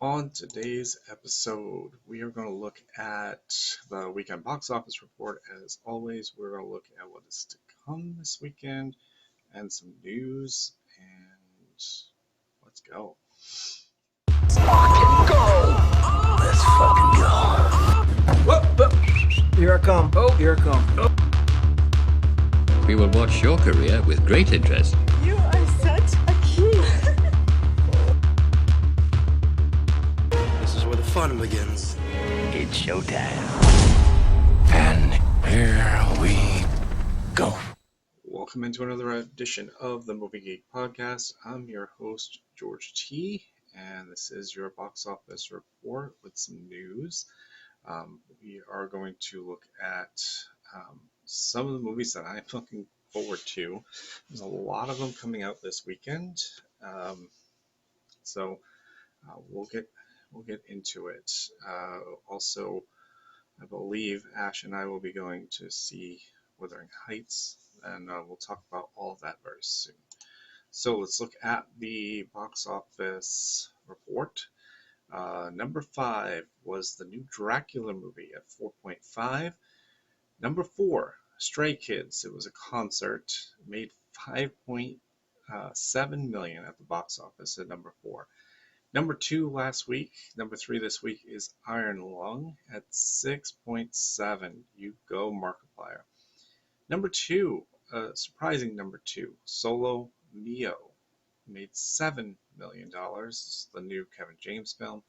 On today's episode, we are going to look at the weekend box office report. As always, we're going to look at what is to come this weekend and some news. And let's go. Fucking go! Let's fucking go. Whoop. Here I come. Here I come. We will watch your career with great interest. You are such a kid. This is where the fun begins. It's showtime. And here we go. Welcome into another edition of the Movie Geek Podcast. I'm your host, George T., and this is your box office report with some news. We are going to look at some of the movies that I'm looking forward to. There's a lot of them coming out this weekend, so we'll get into it. Also, I believe Ash and I will be going to see Wuthering Heights, and we'll talk about all of that very soon. So let's look at the box office report. Number 5 was the new Dracula movie at 4.5. Number 4, Stray Kids. It was a concert. It made $5.7 million at the box office at number 4. Number 2 last week. Number 3 this week is Iron Lung at 6.7. You go, Markiplier. Number 2, surprising number 2, Solo Mio. Made $7 million. It's the new Kevin James film.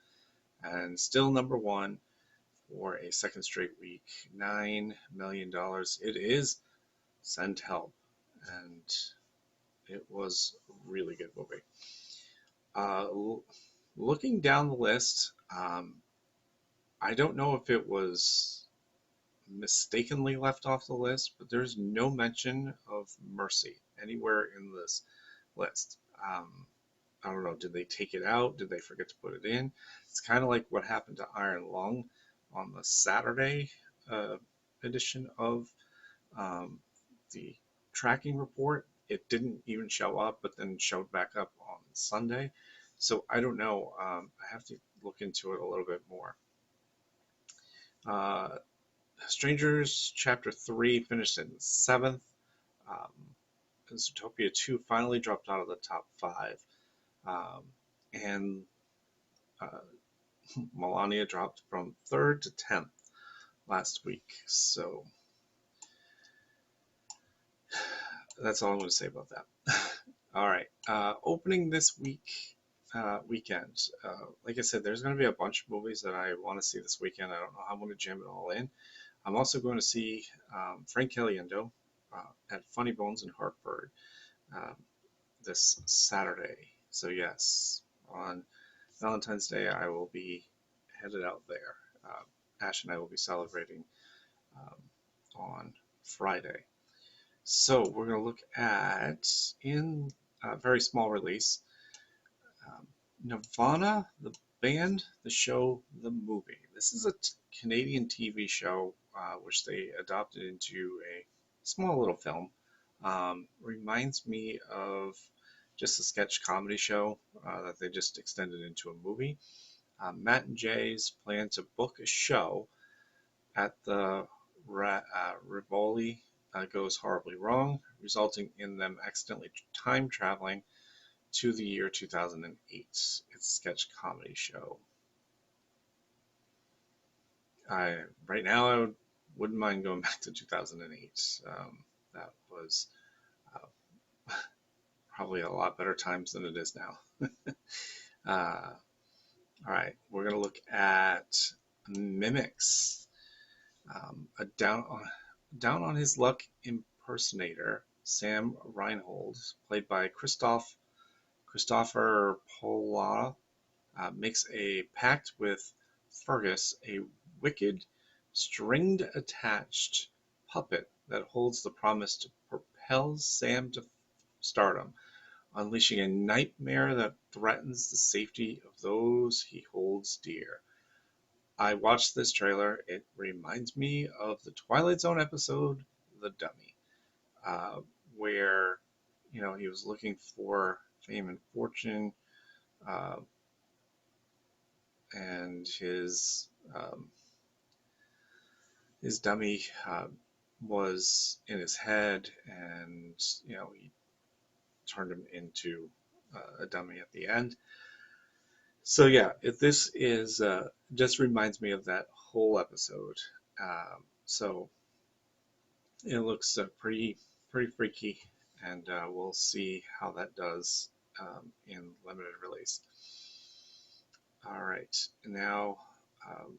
And still number 1 for a second straight week, $9 million. It is Send Help, and it was a really good movie. Looking down the list, I don't know if it was mistakenly left off the list, but there's no mention of Mercy anywhere in this list. I don't know, did they take it out? Did they forget to put it in? It's kind of like what happened to Iron Lung on the Saturday edition of the tracking report. It didn't even show up, but then showed back up on Sunday. So I don't know. I have to look into it a little bit more. Strangers Chapter 3 finished in 7th. Zootopia 2 finally dropped out of the top 5. And Melania dropped from 3rd to 10th last week. So that's all I'm going to say about that. All right. Opening this weekend. Like I said, there's going to be a bunch of movies that I want to see this weekend. I don't know how I'm going to jam it all in. I'm also going to see Frank Caliendo at Funny Bones in Hartford this Saturday. So yes, on Valentine's Day, I will be headed out there. Ash and I will be celebrating on Friday. So we're going to look at, in a very small release, Nirvana, the band, the show, the movie. This is a Canadian TV show which they adopted into a small little film. Reminds me of just a sketch comedy show that they just extended into a movie. Matt and Jay's plan to book a show at the Rivoli goes horribly wrong, resulting in them accidentally time traveling to the year 2008. It's a sketch comedy show. Right now, I wouldn't mind going back to 2008. That was probably a lot better times than it is now. All right, we're going to look at Mimics. A down on his luck impersonator, Sam Reinhold, played by Christopher Pola, makes a pact with Fergus, a wicked, stringed-attached puppet that holds the promise to propel Sam to stardom, unleashing a nightmare that threatens the safety of those he holds dear. I watched this trailer. It reminds me of the Twilight Zone episode, The Dummy, where, he was looking for fame and fortune, and his dummy was in his head, and he turned him into a dummy at the end. So yeah, if this is just reminds me of that whole episode. So it looks pretty freaky, and we'll see how that does in limited release. All right, um,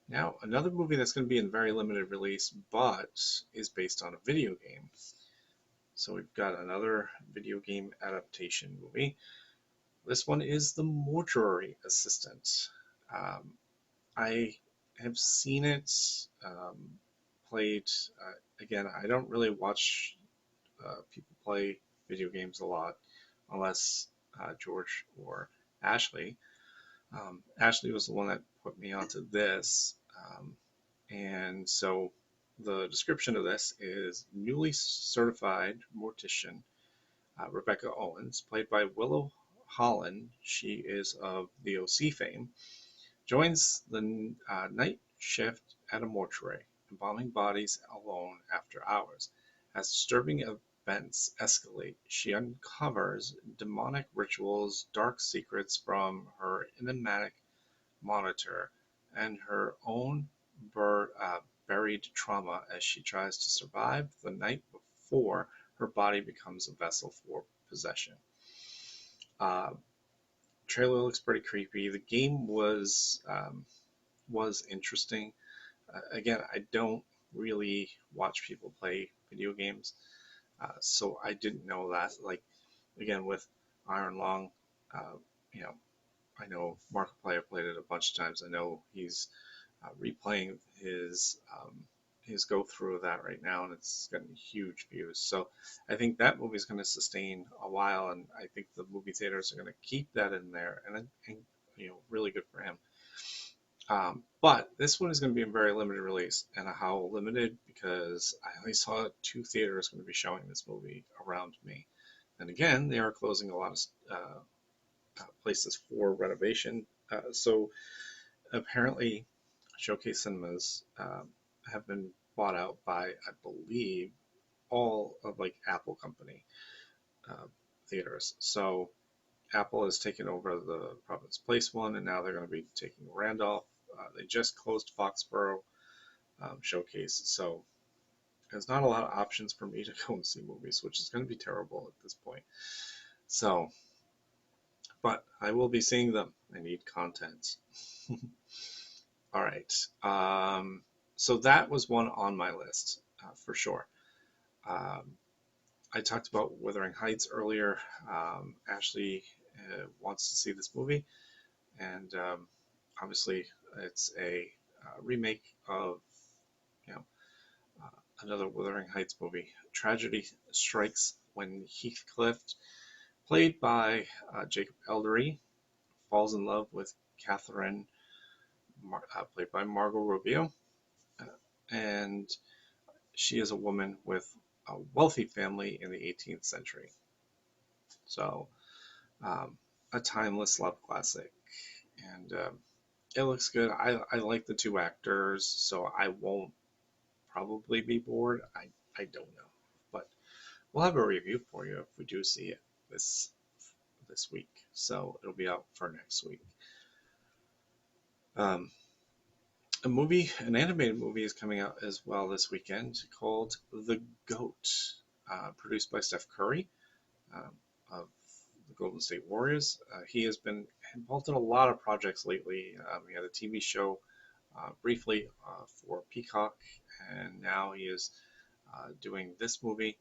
now another movie that's going to be in very limited release, but is based on a video game. So we've got another video game adaptation movie. This one is The Mortuary Assistant. I have seen it played. Again, I don't really watch people play video games a lot, unless George or Ashley. Ashley was the one that put me onto this, and so the description of this is newly certified mortician Rebecca Owens, played by Willow Holland. She is of the OC fame. Joins the night shift at a mortuary, embalming bodies alone after hours. As disturbing events escalate, she uncovers demonic rituals, dark secrets from her enigmatic monitor, and her own buried trauma as she tries to survive the night before her body becomes a vessel for possession. Trailer looks pretty creepy. The game was interesting. Again, I don't really watch people play video games, so I didn't know that. Like, again, with Iron Long, I know Markiplier played it a bunch of times. I know he's replaying his go through of that right now, and it's getting huge views. So I think that movie is going to sustain a while, and I think the movie theaters are going to keep that in there, and really good for him. But this one is going to be in very limited release, and how limited? Because I only saw 2 theaters going to be showing this movie around me, and again, they are closing a lot of places for renovation. So apparently, Showcase Cinemas have been bought out by, I believe, all of Apple company theaters. So Apple has taken over the Providence Place one, and now they're going to be taking Randolph. They just closed Foxborough Showcase, so there's not a lot of options for me to go and see movies, which is going to be terrible at this point. So, but I will be seeing them. I need content. All right. So that was one on my list for sure. I talked about Wuthering Heights earlier. Ashley wants to see this movie, and obviously it's a remake of another Wuthering Heights movie. Tragedy strikes when Heathcliff, played by Jacob Eldery, falls in love with Catherine, played by Margot Rubio, and she is a woman with a wealthy family in the 18th century. So, a timeless love classic, and it looks good. I like the 2 actors, so I won't probably be bored. I don't know, but we'll have a review for you if we do see it this week. So it'll be out for next week. An animated movie is coming out as well this weekend called The Goat, produced by Steph Curry of the Golden State Warriors. He has been involved in a lot of projects lately. He had a TV show briefly for Peacock, and now he is doing this movie,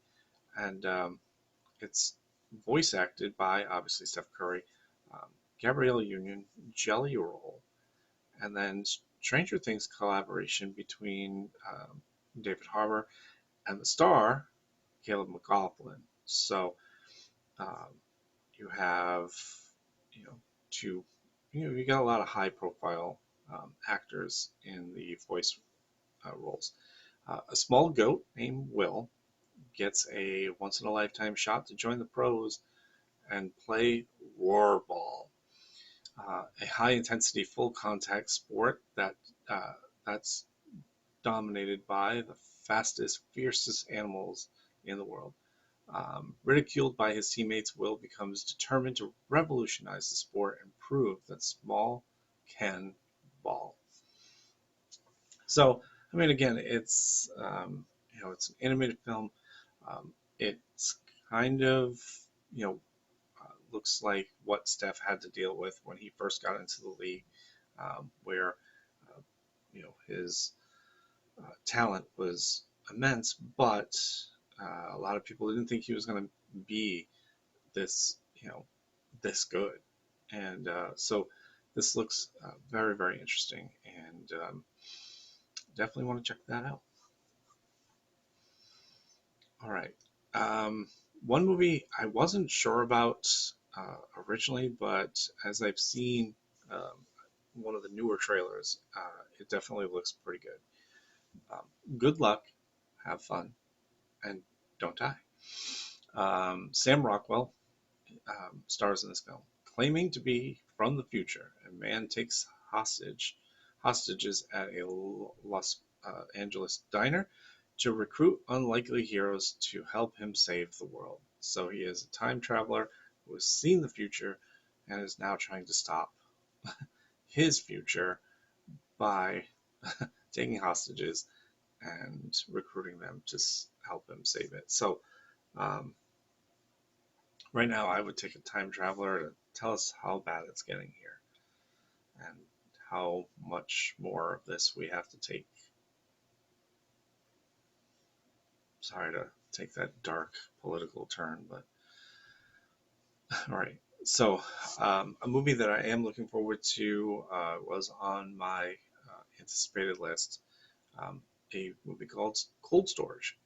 and it's voice acted by, obviously, Steph Curry, Gabrielle Union, Jelly Roll, and then Stranger Things collaboration between David Harbour and the star, Caleb McLaughlin. So you have, you got a lot of high profile actors in the voice roles. A small goat named Will gets a once-in-a-lifetime shot to join the pros and play Roarball. a high intensity full contact sport that's dominated by the fastest, fiercest animals in the world. Ridiculed by his teammates, Will becomes determined to revolutionize the sport and prove that small can ball. So, I mean, again, it's an animated film. It's kind of, you know, looks like what Steph had to deal with when he first got into the league, where his talent was immense, but a lot of people didn't think he was going to be this, this good. And so this looks very, very interesting, and definitely want to check that out. All right. One movie I wasn't sure about originally, but as I've seen one of the newer trailers, it definitely looks pretty good. Good luck, have fun, and don't die. Sam Rockwell stars in this film. Claiming to be from the future, a man takes hostages at a Los Angeles diner to recruit unlikely heroes to help him save the world. So he is a time traveler who has seen the future and is now trying to stop his future by taking hostages and recruiting them to help him save it. So right now I would take a time traveler to tell us how bad it's getting here and how much more of this we have to take. Sorry to take that dark political turn, but all right. So a movie that I am looking forward to was on my anticipated list, a movie called Cold Storage.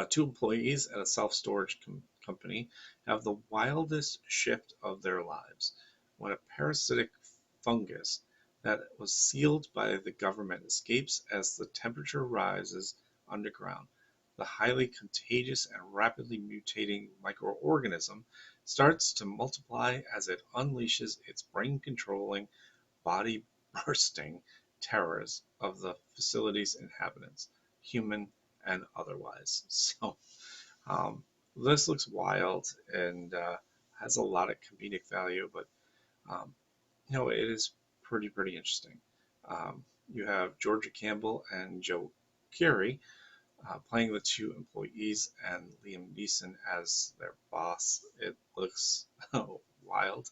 Two employees at a self-storage company have the wildest shift of their lives when a parasitic fungus that was sealed by the government escapes as the temperature rises underground. The highly contagious and rapidly mutating microorganism starts to multiply as it unleashes its brain-controlling, body-bursting terrors of the facility's inhabitants, human and otherwise. So this looks wild and has a lot of comedic value, but it is pretty interesting. You have Georgia Campbell and Joe Keery playing the two employees and Liam Neeson as their boss. It looks wild.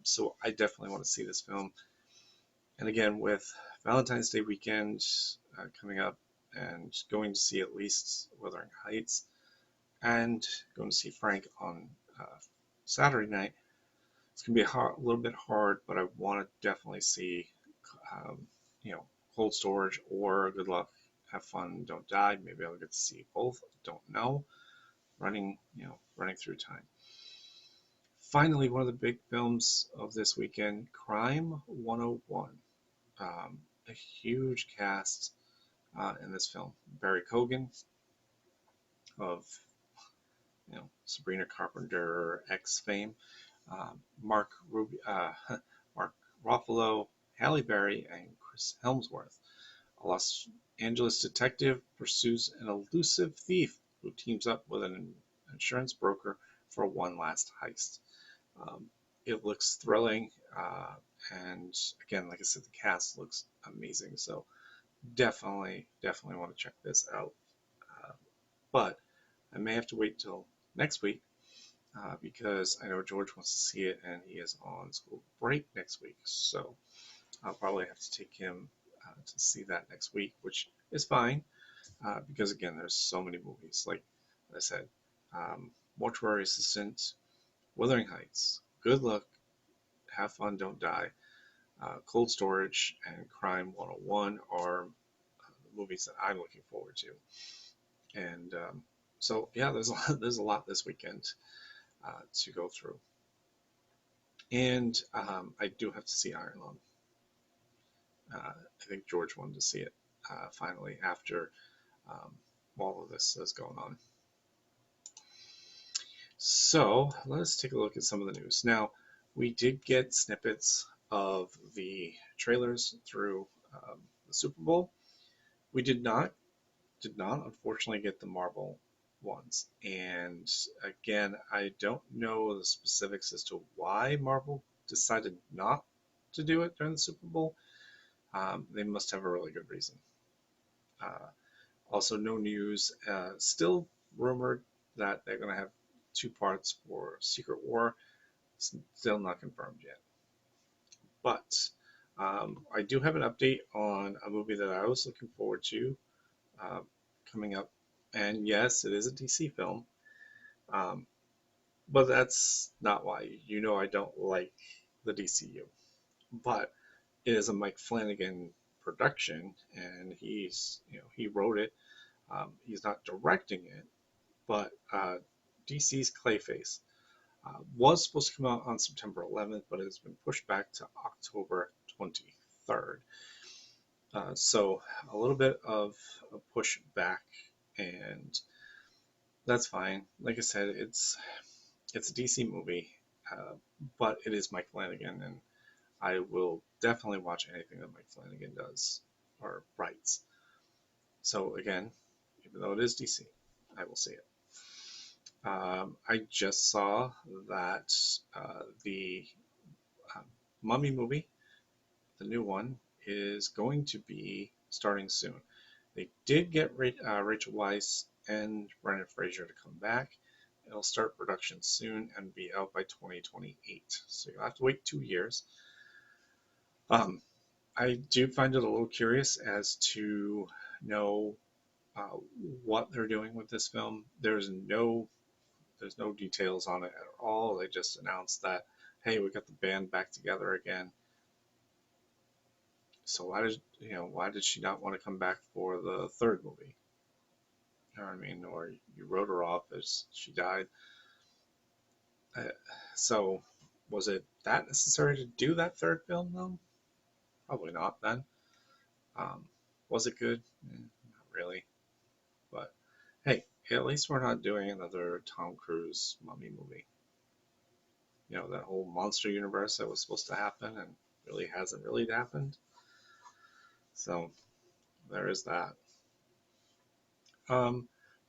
So I definitely want to see this film. And again, with Valentine's Day weekend coming up and going to see at least Wuthering Heights and going to see Frank on Saturday night, it's going to be a little bit hard, but I want to definitely see, Cold Storage or Good Luck, Have Fun, Don't Die. Maybe I'll get to see both. Don't know. Running through time. Finally, one of the big films of this weekend, Crime 101. A huge cast in this film. Barry Keoghan of Sabrina Carpenter X fame, Mark Ruffalo, Halle Berry, and Chris Hemsworth. A Los Angeles detective pursues an elusive thief who teams up with an insurance broker for one last heist. It looks thrilling, and again, like I said, the cast looks amazing. So definitely want to check this out. But I may have to wait till next week because I know George wants to see it, and he is on school break next week. So I'll probably have to take him to see that next week, which is fine because again, there's so many movies. Like I said, Mortuary Assistant, Wuthering Heights, Good Luck, Have Fun, Don't Die, Cold Storage, and Crime 101 are the movies that I'm looking forward to. And so yeah, there's a lot this weekend to go through. And I do have to see Iron Lung. I think George wanted to see it finally after all of this is going on. So let's take a look at some of the news. Now, We did get snippets of the trailers through the Super Bowl. We did not unfortunately get the Marvel ones. And again, I don't know the specifics as to why Marvel decided not to do it during the Super Bowl. They must have a really good reason. Uh, Also, no news. Still rumored that they're going to have two parts for Secret War. Still not confirmed yet. But I do have an update on a movie that I was looking forward to uh, coming up. And yes, it is a DC film. Um, but that's not why. You know I don't like the DCU. But it is a Mike Flanagan production, and he wrote it. He's not directing it, but DC's Clayface was supposed to come out on September 11th, but it's been pushed back to October 23rd. So a little bit of a push back, and that's fine. Like I said, it's a DC movie, but it is Mike Flanagan, and I will definitely watch anything that Mike Flanagan does or writes. So again, even though it is DC, I will see it. I just saw that the uh, Mummy movie, the new one, is going to be starting soon. They did get Rachel Weisz and Brendan Fraser to come back. It'll start production soon and be out by 2028. So you'll have to wait 2 years. I do find it a little curious as to know uh, what they're doing with this film. There's no details on it at all. They just announced that, hey, we got the band back together again. So why did she not want to come back for the third movie? You know what I mean? Or you wrote her off as she died. So was it that necessary to do that third film though? Probably not then. Um, was it good? Not really. But hey, at least we're not doing another Tom Cruise Mummy movie. That whole monster universe that was supposed to happen and really hasn't really happened. So there is that.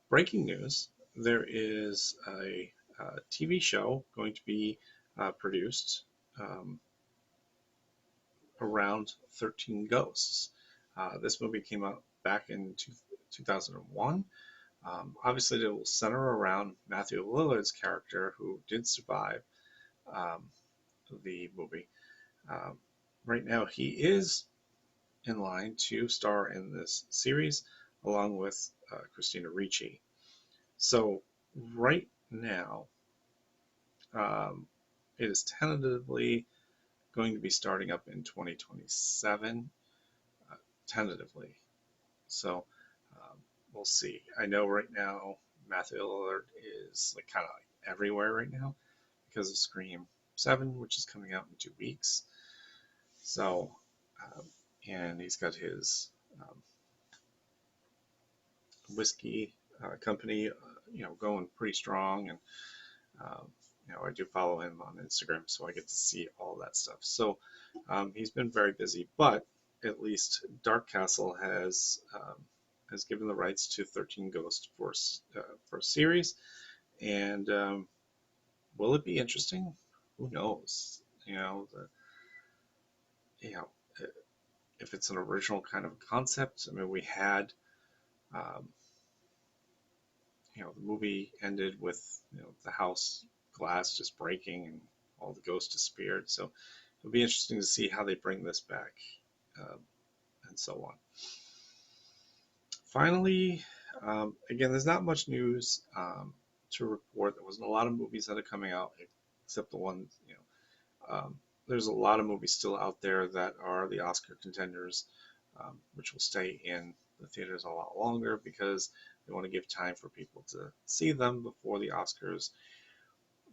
Breaking news, there is a TV show going to be produced around 13 Ghosts. This movie came out back in 2001. Obviously, it will center around Matthew Lillard's character, who did survive um, the movie. Um, right now, he is in line to star in this series, along with Christina Ricci. So, right now, it is tentatively going to be starting up in 2027, tentatively. So, we'll see. I know right now Matthew Lillard is like kind of like everywhere right now because of Scream 7, which is coming out in 2 weeks. So, and he's got his whiskey company, going pretty strong, and I do follow him on Instagram, so I get to see all that stuff. So he's been very busy, but at least Dark Castle has given the rights to 13 Ghosts for a series, and will it be interesting? Who knows? If it's an original kind of concept. I mean, we had, um, the movie ended with the house glass just breaking and all the ghosts disappeared. So it'll be interesting to see how they bring this back, and so on. Finally, again, there's not much news to report. There wasn't a lot of movies that are coming out, except the ones, there's a lot of movies still out there that are the Oscar contenders, which will stay in the theaters a lot longer because they want to give time for people to see them before the Oscars,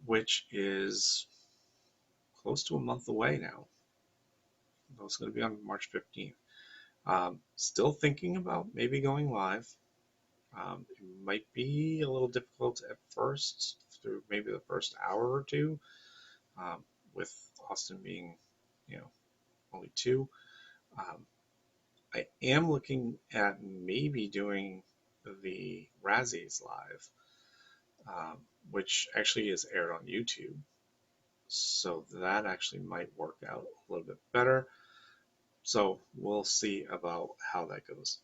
which is close to a month away now. It's going to be on March 15th. Still thinking about maybe going live. It might be a little difficult at first through maybe the first hour or two, with Austin being, only 2. I am looking at maybe doing the Razzies live, which actually is aired on YouTube. So that actually might work out a little bit better. So we'll see about how that goes.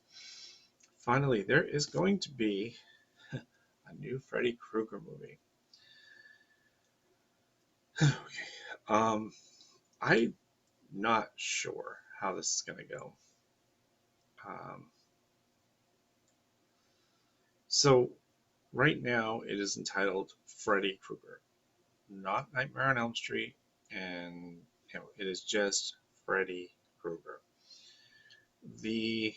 Finally, there is going to be a new Freddy Krueger movie. Okay. I'm not sure how this is going to go. So right now it is entitled Freddy Krueger, not Nightmare on Elm Street, and it is just Freddy Krueger. The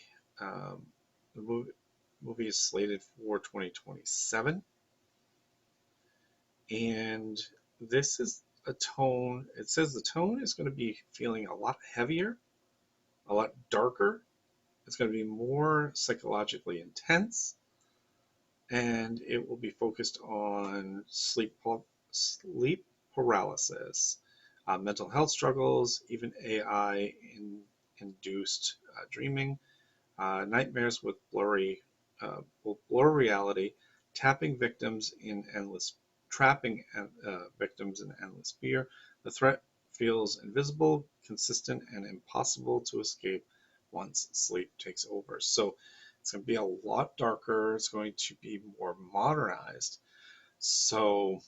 movie is slated for 2027, and this is a tone. It says the tone is going to be feeling a lot heavier, a lot darker. It's going to be more psychologically intense, and it will be focused on sleep paralysis, mental health struggles, even AI-induced dreaming, nightmares with blurry reality, trapping victims in endless fear. The threat feels invisible, consistent, and impossible to escape once sleep takes over. So it's going to be a lot darker. It's going to be more modernized. So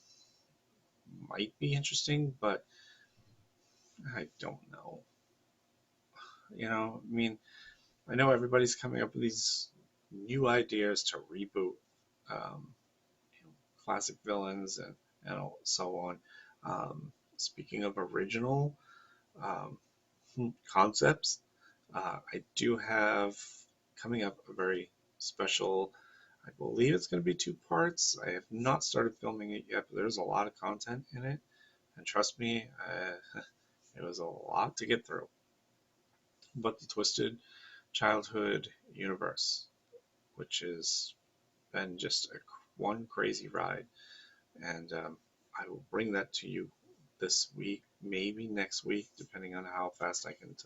might be interesting, but I don't know. I know everybody's coming up with these new ideas to reboot classic villains and so on. Speaking of original concepts, I do have coming up a very special, I believe it's going to be 2 parts. I have not started filming it yet, but there's a lot of content in it, and trust me, it was a lot to get through. But the Twisted Childhood universe, which has been just one crazy ride, and I will bring that to you this week, maybe next week, depending on how fast I can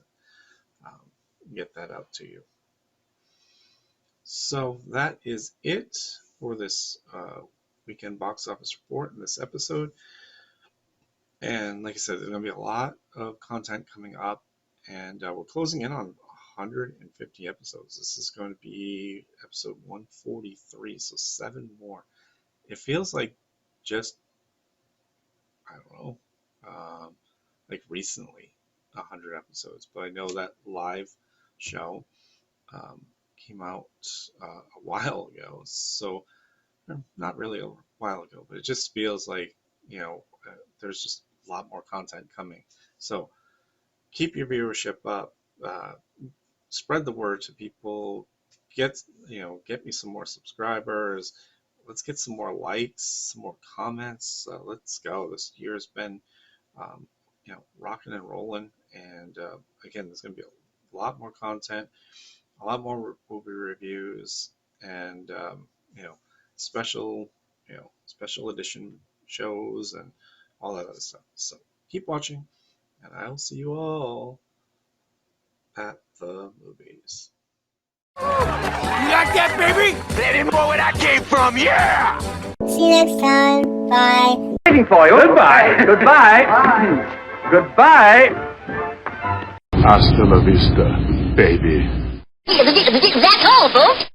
get that out to you. So that is it for this weekend box office report in this episode. And like I said, there's going to be a lot of content coming up, and we're closing in on 150 episodes. This is going to be episode 143, so 7 more. It feels like just, I don't know, like recently 100 episodes, but I know that live show came out a while ago, so not really a while ago, but it just feels like there's just a lot more content coming. So keep your viewership up, spread the word to people, get me some more subscribers, let's get some more likes, some more comments. Let's go. This year's been rocking and rolling, and again, there's going to be a lot more content, a lot more movie reviews, and special edition shows and all that other stuff. So keep watching, and I'll see you all at the movies. You like that, baby? Let him know where I came from, yeah! See you next time. Bye. Waiting for you. Goodbye. Goodbye. Goodbye. Hasta la vista, baby. That's all, folks.